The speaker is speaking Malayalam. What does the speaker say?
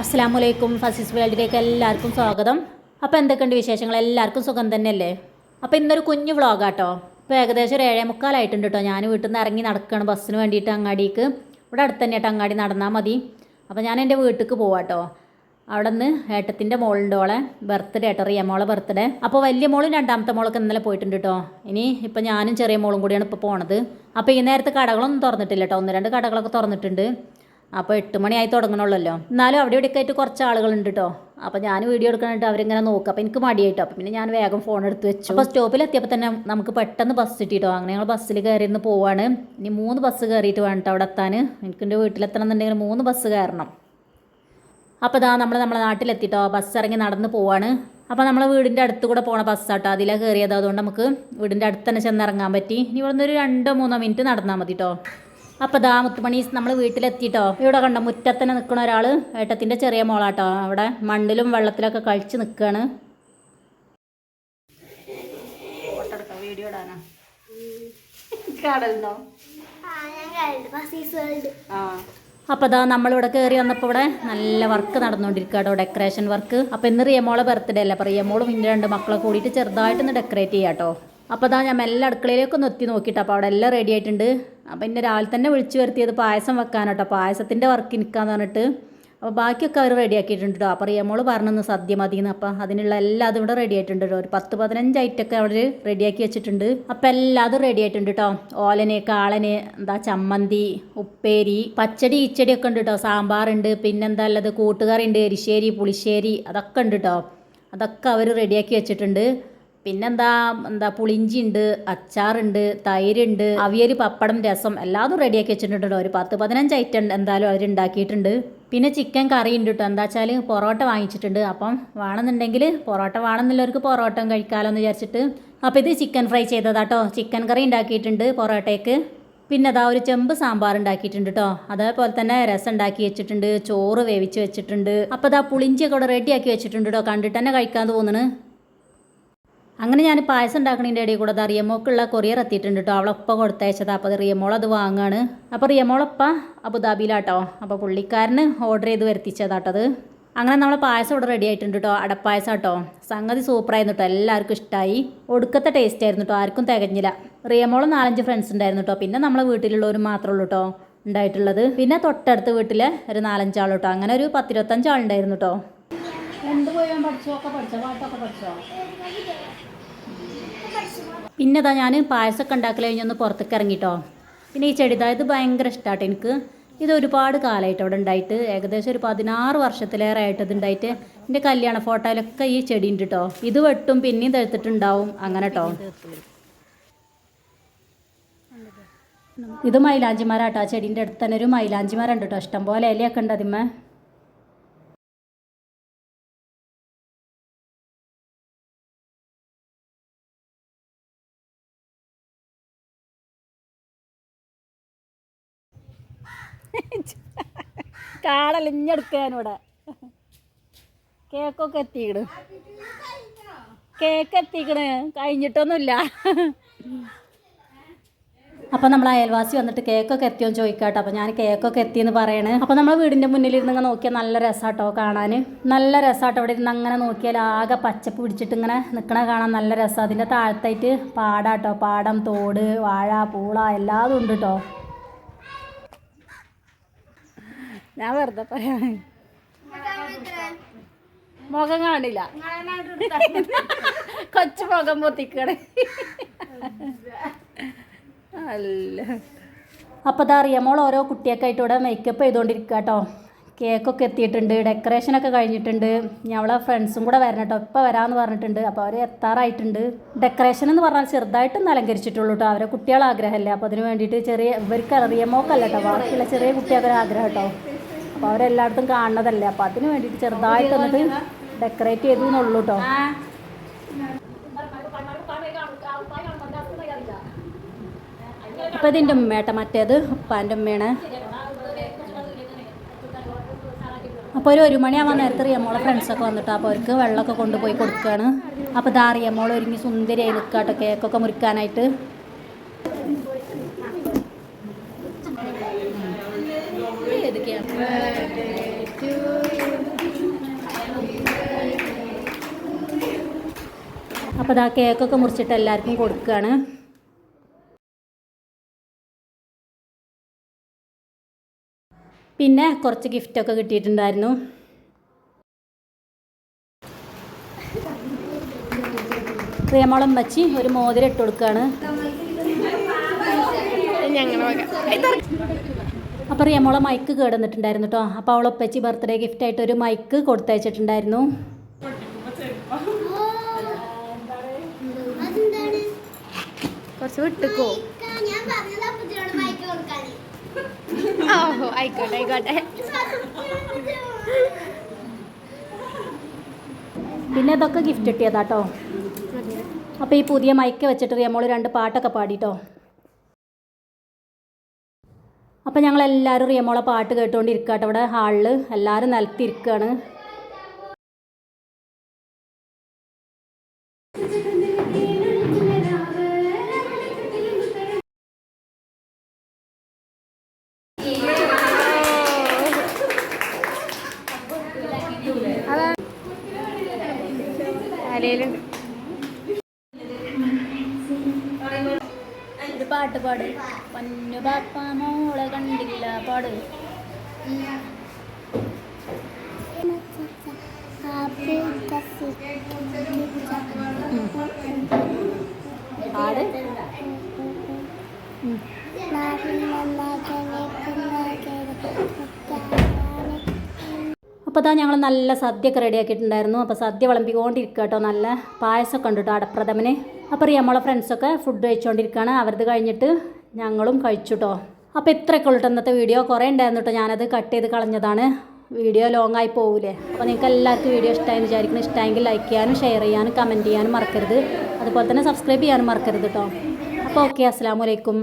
അസ്സലാമലൈക്കും ഫസീസ് വേൾഡിലേക്ക് എല്ലാവർക്കും സ്വാഗതം. അപ്പോൾ എന്തൊക്കെയുണ്ട് വിശേഷങ്ങൾ? എല്ലാവർക്കും സുഖം തന്നെയല്ലേ? അപ്പോൾ ഇന്നൊരു കുഞ്ഞു വ്ളോഗാട്ടോ. ഇപ്പോൾ ഏകദേശം ഒരു 7:45 കേട്ടോ. ഞാൻ വീട്ടിൽ നിന്ന് ഇറങ്ങി നടക്കുകയാണ് ബസ്സിന് വേണ്ടിയിട്ട് അങ്ങാടിക്ക്. ഇവിടെ അടുത്ത് തന്നെയാട്ടോ അങ്ങാടി, നടന്നാൽ മതി. അപ്പോൾ ഞാൻ എൻ്റെ വീട്ടിലേക്ക് പോവാട്ടോ. അവിടെ നിന്ന് ഏട്ടത്തിൻ്റെ മോളുണ്ട്, ഓളെ ബർത്ത്ഡേ കേട്ടോ, റിയമോളെ ബർത്ത്ഡേ. അപ്പോൾ വലിയ മോളും രണ്ടാമത്തെ മോളൊക്കെ ഇന്നലെ പോയിട്ടുണ്ട് കേട്ടോ. ഇപ്പം ഞാനും ചെറിയ മോളും കൂടിയാണ് ഇപ്പോൾ പോണത്. അപ്പോൾ ഈ നേരത്തെ കടകളൊന്നും തുറന്നിട്ടില്ല കേട്ടോ, 1-2 കടകളൊക്കെ തുറന്നിട്ടുണ്ട്. അപ്പോൾ 8 മണിയായി തുടങ്ങണമല്ലോ. എന്നാലും അവിടെ ഇവിടെയൊക്കെ ആയിട്ട് കുറച്ച് ആളുകളുണ്ട് കേട്ടോ. അപ്പോൾ ഞാൻ വീഡിയോ എടുക്കാനായിട്ട് അവരിങ്ങനെ നോക്കുക. അപ്പോൾ എനിക്ക് മടിയായിട്ടോ. അപ്പോൾ പിന്നെ ഞാൻ വേഗം ഫോൺ എടുത്ത് വെച്ചു. അപ്പോൾ സ്റ്റോപ്പിലെത്തിയപ്പോൾ തന്നെ നമുക്ക് പെട്ടെന്ന് ബസ് കിട്ടിയിട്ടോ. അങ്ങനെ ഞങ്ങൾ ബസ്സിൽ കയറിയിരുന്ന് പോവാണ്. ഇനി 3 ബസ് കയറിയിട്ട് വേണം കേട്ടോ അവിടെ എത്താൻ. എനിക്ക് എൻ്റെ വീട്ടിലെത്തണം എന്നുണ്ടെങ്കിൽ 3 ബസ് കയറണം. അപ്പോൾ ഇതാ നമ്മളെ നാട്ടിലെത്തിയിട്ടോ. ബസ് ഇറങ്ങി നടന്ന് പോവാണ്. അപ്പോൾ നമ്മളെ വീടിൻ്റെ അടുത്ത് കൂടെ പോണ ബസ്സാട്ടോ, അതിലാണ് കയറിയത്. അതുകൊണ്ട് നമുക്ക് വീടിൻ്റെ അടുത്ത് തന്നെ ചെന്നിറങ്ങാൻ പറ്റി. ഇനി ഇവിടെ നിന്ന് ഒരു 2-3 മിനിറ്റ് നടന്നാൽ മതി കേട്ടോ. അപ്പോൾ ദാ മുത്തുമണി നമ്മൾ വീട്ടിലെത്തിയിട്ടോ. ഇവിടെ കണ്ടോ, മുറ്റത്തന്നെ നിൽക്കുന്ന ഒരാൾ ഏട്ടത്തിൻ്റെ ചെറിയ മോളാട്ടോ. അവിടെ മണ്ണിലും വെള്ളത്തിലൊക്കെ കളിച്ച് നിൽക്കുകയാണ്. വീഡിയോ ഇടാനാ കാണലുണ്ടോ? അപ്പോൾ ദാ നമ്മളിവിടെ കയറി വന്നപ്പോൾ ഇവിടെ നല്ല വർക്ക് നടന്നുകൊണ്ടിരിക്കുക കേട്ടോ, ഡെക്കറേഷൻ വർക്ക്. അപ്പോൾ ഇന്ന് റിയമോളെ ബർത്ത്ഡേ അല്ലേ. അപ്പോൾ റിയമോളും ഇൻ്റെ 2 മക്കളെ കൂടിയിട്ട് ചെറുതായിട്ടൊന്ന് ഡെക്കറേറ്റ് ചെയ്യാം കേട്ടോ. അപ്പോൾ അതാ ഞാൻ എല്ലാ അടുക്കളയിലേക്കൊന്ന് എത്തി നോക്കിയിട്ട്. അപ്പോൾ അവിടെ എല്ലാം റെഡി ആയിട്ടുണ്ട്. അപ്പോൾ ഇന്നെ രാവിലെ തന്നെ വിളിച്ചു വരുത്തിയത് പായസം വെക്കാനോട്ടോ, പായസത്തിൻ്റെ വർക്ക് നിൽക്കാന്ന് പറഞ്ഞിട്ട്. അപ്പോൾ ബാക്കിയൊക്കെ അവർ റെഡിയാക്കിയിട്ടുണ്ട് കേട്ടോ. അപ്പോൾ റിയമോള് പറഞ്ഞൊന്ന് സദ്യ മതിയെന്ന്. അപ്പോൾ അതിനുള്ള എല്ലാ അതും ഇവിടെ റെഡി ആയിട്ടുണ്ട് കേട്ടോ. ഒരു 10-15 ഐറ്റമൊക്കെ അവർ റെഡിയാക്കി വെച്ചിട്ടുണ്ട്. അപ്പോൾ എല്ലാതും റെഡി ആയിട്ടുണ്ട് കേട്ടോ. ഓലന്, കാളന്, ചമ്മന്തി, ഉപ്പേരി, പച്ചടി, ഇച്ചടിയൊക്കെ ഉണ്ട് കേട്ടോ. സാമ്പാറുണ്ട്, പിന്നെന്താ ഉള്ളത്, കൂട്ടുകറി ഉണ്ട്, എരിശ്ശേരി, പുളിശ്ശേരി, അതൊക്കെ ഉണ്ട് കേട്ടോ. അതൊക്കെ അവർ റെഡിയാക്കി വെച്ചിട്ടുണ്ട്. പിന്നെന്താ പുളിഞ്ചി ഉണ്ട്, അച്ചാറുണ്ട്, തൈരുണ്ട്, അവിയൽ, പപ്പടം, രസം എല്ലാതും റെഡിയാക്കി വെച്ചിട്ടുണ്ട് കേട്ടോ. ഒരു 10-15 ഐറ്റം എന്തായാലും അവരുണ്ടാക്കിയിട്ടുണ്ട്. പിന്നെ ചിക്കൻ കറി ഉണ്ട് കേട്ടോ. എന്താ വെച്ചാൽ പൊറോട്ട വാങ്ങിച്ചിട്ടുണ്ട്. അപ്പം വേണമെന്നുണ്ടെങ്കിൽ പൊറോട്ട വേണമെന്നുള്ളവർക്ക് പൊറോട്ട കഴിക്കാമല്ലോ എന്ന് വിചാരിച്ചിട്ട്. അപ്പോൾ ഇത് ചിക്കൻ ഫ്രൈ ചെയ്തതാട്ടോ. ചിക്കൻ കറി ഉണ്ടാക്കിയിട്ടുണ്ട് പൊറോട്ടയ്ക്ക്. പിന്നെ അതാ ഒരു ചെമ്പ് സാമ്പാർ ഉണ്ടാക്കിയിട്ടുണ്ട് കേട്ടോ. അതേപോലെ തന്നെ രസം ഉണ്ടാക്കി വെച്ചിട്ടുണ്ട്, ചോറ് വേവിച്ച് വെച്ചിട്ടുണ്ട്. അപ്പോൾ അതാ പുളിഞ്ചിയൊക്കെ ഇവിടെ റെഡിയാക്കി വെച്ചിട്ടുണ്ട് കേട്ടോ. കണ്ടിട്ട് തന്നെ കഴിക്കാൻ തോന്നുന്നു. അങ്ങനെ ഞാൻ പായസം ഉണ്ടാക്കണതിൻ്റെ ഇടയിൽ കൂടെ റിയമോക്കുള്ള കൊറിയർ എത്തിയിട്ടുണ്ട് കേട്ടോ. അവളൊപ്പം കൊടുത്തയച്ചത്. അപ്പോൾ റിയമോൾ അത് വാങ്ങാണ്. അപ്പോൾ റിയമോളൊപ്പം അബുദാബിയിലാട്ടോ. അപ്പോൾ പുള്ളിക്കാരന് ഓർഡർ ചെയ്ത് വരുത്തിച്ചതാട്ടത്. അങ്ങനെ നമ്മളെ പായസം ഇവിടെ റെഡി ആയിട്ടുണ്ട് കേട്ടോ. അടപ്പായസം കേട്ടോ. സംഗതി സൂപ്പറായിരുന്നു കേട്ടോ. എല്ലാവർക്കും ഇഷ്ടമായി. ഒടുക്കത്തെ ടേസ്റ്റ് ആയിരുന്നു കേട്ടോ. ആർക്കും തികഞ്ഞില്ല. റിയമോളും 4-5 ഫ്രണ്ട്സ് ഉണ്ടായിരുന്നു കേട്ടോ. പിന്നെ നമ്മളെ വീട്ടിലുള്ളവർ മാത്രമേ ഉള്ളൂ കേട്ടോ ഉണ്ടായിട്ടുള്ളത്. പിന്നെ തൊട്ടടുത്ത വീട്ടിലെ ഒരു 4-5 ആൾ കേട്ടോ. അങ്ങനെ ഒരു 10-25 ആളുണ്ടായിരുന്നു കേട്ടോ. എന്ത് പോയാൽ പഠിച്ചോ? പാട്ടൊക്കെ പഠിച്ചോ? പിന്നെ ഇതാ ഞാൻ പായസമൊക്കെ ഉണ്ടാക്കൽ കഴിഞ്ഞൊന്ന് പുറത്തേക്ക് ഇറങ്ങിട്ടോ. പിന്നെ ഈ ചെടി ഇത് ഭയങ്കര ഇഷ്ടമാട്ടോ എനിക്ക്. ഇത് ഒരുപാട് കാലമായിട്ട് അവിടെ ഉണ്ടായിട്ട്, ഏകദേശം ഒരു 16 വർഷത്തിലേറെ ആയിട്ട് ഇത് ഉണ്ടായിട്ട്. എൻ്റെ കല്യാണ ഫോട്ടോയിലൊക്കെ ഈ ചെടി ഉണ്ട് കേട്ടോ. ഇത് വെട്ടും പിന്നെയും തെഴുത്തിട്ടുണ്ടാവും അങ്ങനെ കേട്ടോ. ഇത് മൈലാഞ്ചിമാരാട്ടോ. ആ ചെടീൻ്റെ അടുത്ത് തന്നെ ഒരു മൈലാഞ്ചിമാരുണ്ട് കേട്ടോ. ഇഷ്ടംപോലെ ഇലയൊക്കെ ഉണ്ട് അതിന്മേ. കാടലിഞ്ഞെടുക്കാനിവിടെ കേക്കൊക്കെ എത്തിക്കണ്. കഴിഞ്ഞിട്ടൊന്നുമില്ല. അപ്പോൾ നമ്മൾ അയൽവാസി വന്നിട്ട് കേക്കൊക്കെ എത്തിയോന്ന് ചോദിക്കാട്ടോ. അപ്പോൾ ഞാൻ കേക്കൊക്കെ എത്തിയെന്ന് പറയണേ. അപ്പോൾ നമ്മൾ വീടിൻ്റെ മുന്നിലിരുന്ന് ഇങ്ങനെ നോക്കിയാൽ നല്ല രസമാട്ടോ കാണാൻ. നല്ല രസമാട്ടോ. അവിടെ ഇരുന്ന് അങ്ങനെ നോക്കിയാൽ ആകെ പച്ചപ്പ് പിടിച്ചിട്ട് ഇങ്ങനെ നിൽക്കണ കാണാൻ നല്ല രസം. അതിൻ്റെ താഴത്തായിട്ട് പാടാട്ടോ. പാടം, തോട്, വാഴ, പൂള എല്ലാതും ഉണ്ട് കേട്ടോ. ഞാൻ വെറുതെ പറയാൻ മുഖം കാണില്ല. കൊച്ചു മുഖം പൊത്തിക്കണേ അല്ല. അപ്പോൾ ഇതാ റിയമോൾ ഓരോ കുട്ടിയൊക്കെ ആയിട്ട് ഇവിടെ മേക്കപ്പ് ചെയ്തുകൊണ്ടിരിക്കുക കേട്ടോ. കേക്കൊക്കെ എത്തിയിട്ടുണ്ട്, ഡെക്കറേഷനൊക്കെ കഴിഞ്ഞിട്ടുണ്ട്. ഞങ്ങളെ ഫ്രണ്ട്സും കൂടെ വരണം കേട്ടോ. ഇപ്പോൾ വരാമെന്ന് പറഞ്ഞിട്ടുണ്ട്. അപ്പോൾ അവർ എത്താറായിട്ടുണ്ട്. ഡെക്കറേഷൻ എന്ന് പറഞ്ഞാൽ ചെറുതായിട്ടൊന്നും അലങ്കരിച്ചിട്ടുള്ളൂ കേട്ടോ. അവരെ കുട്ടികളെ ആഗ്രഹമല്ലേ. അപ്പോൾ അതിന് വേണ്ടിയിട്ട് ഇവർക്ക് റിയമോക്കല്ല കേട്ടോ, ബാക്കിയുള്ള ചെറിയ കുട്ടികളുടെ ആഗ്രഹം കേട്ടോ. അപ്പോൾ അവരെല്ലായിടത്തും കാണുന്നതല്ലേ. അപ്പോൾ അതിന് വേണ്ടിയിട്ട് ചെറുതായിട്ട് വന്നിട്ട് ഡെക്കറേറ്റ് ചെയ്തു എന്നുള്ളൂ കേട്ടോ. അപ്പോൾ ഇതിൻ്റെ ഉമ്മേട്ട, മറ്റേത് ഉപ്പാൻ്റെ ഉമ്മയാണ്. അപ്പോൾ ഒരു 1 മണിയാവാൻ നേരത്തെ റിയമോളെ ഫ്രണ്ട്സൊക്കെ വന്നിട്ടോ. അപ്പോൾ അവർക്ക് വെള്ളമൊക്കെ കൊണ്ടുപോയി കൊടുക്കുകയാണ്. അപ്പോൾ ഇതാ റിയമോൾ ഒരുങ്ങി സുന്ദരിയായി നിൽക്കുക കേട്ടോ കേക്കൊക്കെ മുറിക്കാനായിട്ട്. ഏതൊക്കെയാണ് അപ്പോൾ ഇതാ കേക്കൊക്കെ മുറിച്ചിട്ട് എല്ലാവർക്കും കൊടുക്കുകയാണ്. പിന്നെ കുറച്ച് ഗിഫ്റ്റൊക്കെ കിട്ടിയിട്ടുണ്ടായിരുന്നു. പ്രിയമോളം വച്ച് ഒരു മോതിരം ഇട്ട് കൊടുക്കുകയാണ്. അപ്പോൾ റിയമോളെ മൈക്ക് കേടുന്നിട്ടുണ്ടായിരുന്നു കേട്ടോ. അപ്പോൾ അവളൊപ്പച്ചി ബർത്ത്ഡേ ഗിഫ്റ്റായിട്ട് ഒരു മൈക്ക് കൊടുത്തയച്ചിട്ടുണ്ടായിരുന്നു. കുറച്ച് വിട്ടുക്കോ. ആയിക്കോട്ടെ. പിന്നെ ഇതൊക്കെ ഗിഫ്റ്റ് കിട്ടിയതാട്ടോ. അപ്പോൾ ഈ പുതിയ മൈക്ക് വെച്ചിട്ട് റിയമോൾ 2 പാട്ടൊക്കെ പാടിട്ടോ. അപ്പോൾ ഞങ്ങളെല്ലാവരും റിയമോളെ പാട്ട് കേട്ടുകൊണ്ടിരിക്കട്ടോ. ഇവിടെ ഹാളിൽ എല്ലാവരും നിലത്തിരിക്കുകയാണ്. ഒരു പാട്ട് പാട്. പൊന്നു പാപ്പ മോളെ കണ്ടില്ല പാട്. പാട്. അപ്പോൾ ഇതാ ഞങ്ങൾ നല്ല സദ്യയൊക്കെ റെഡിയാക്കിയിട്ടുണ്ടായിരുന്നു. അപ്പോൾ സദ്യ വിളമ്പിക്കൊണ്ടിരിക്കുക കേട്ടോ. നല്ല പായസമൊക്കെ ഉണ്ട് കേട്ടോ അടപ്രഥമന്. അപ്പോൾ നമ്മളെ ഫ്രണ്ട്സൊക്കെ ഫുഡ് കഴിച്ചുകൊണ്ടിരിക്കുകയാണ്. അവരത് കഴിഞ്ഞിട്ട് ഞങ്ങളും കഴിച്ചു കേട്ടോ. അപ്പോൾ ഇത്രയൊക്കെ ഉള്ളൂ ഇന്നത്തെ വീഡിയോ. കുറേ ഉണ്ടായിരുന്നു കേട്ടോ. ഞാനത് കട്ട് ചെയ്ത് കളഞ്ഞതാണ്. വീഡിയോ ലോങ് ആയി പോകില്ലേ. അപ്പോൾ നിങ്ങൾക്ക് എല്ലാവർക്കും വീഡിയോ ഇഷ്ടമായി വിചാരിക്കണം. ഇഷ്ടമെങ്കിൽ ലൈക്ക് ചെയ്യാനും ഷെയർ ചെയ്യാനും കമൻറ്റ് ചെയ്യാനും മറക്കരുത്. അതുപോലെ തന്നെ സബ്സ്ക്രൈബ് ചെയ്യാനും മറക്കരുത് കേട്ടോ. അപ്പോൾ ഓക്കെ, അസ്സലാമു അലൈക്കും.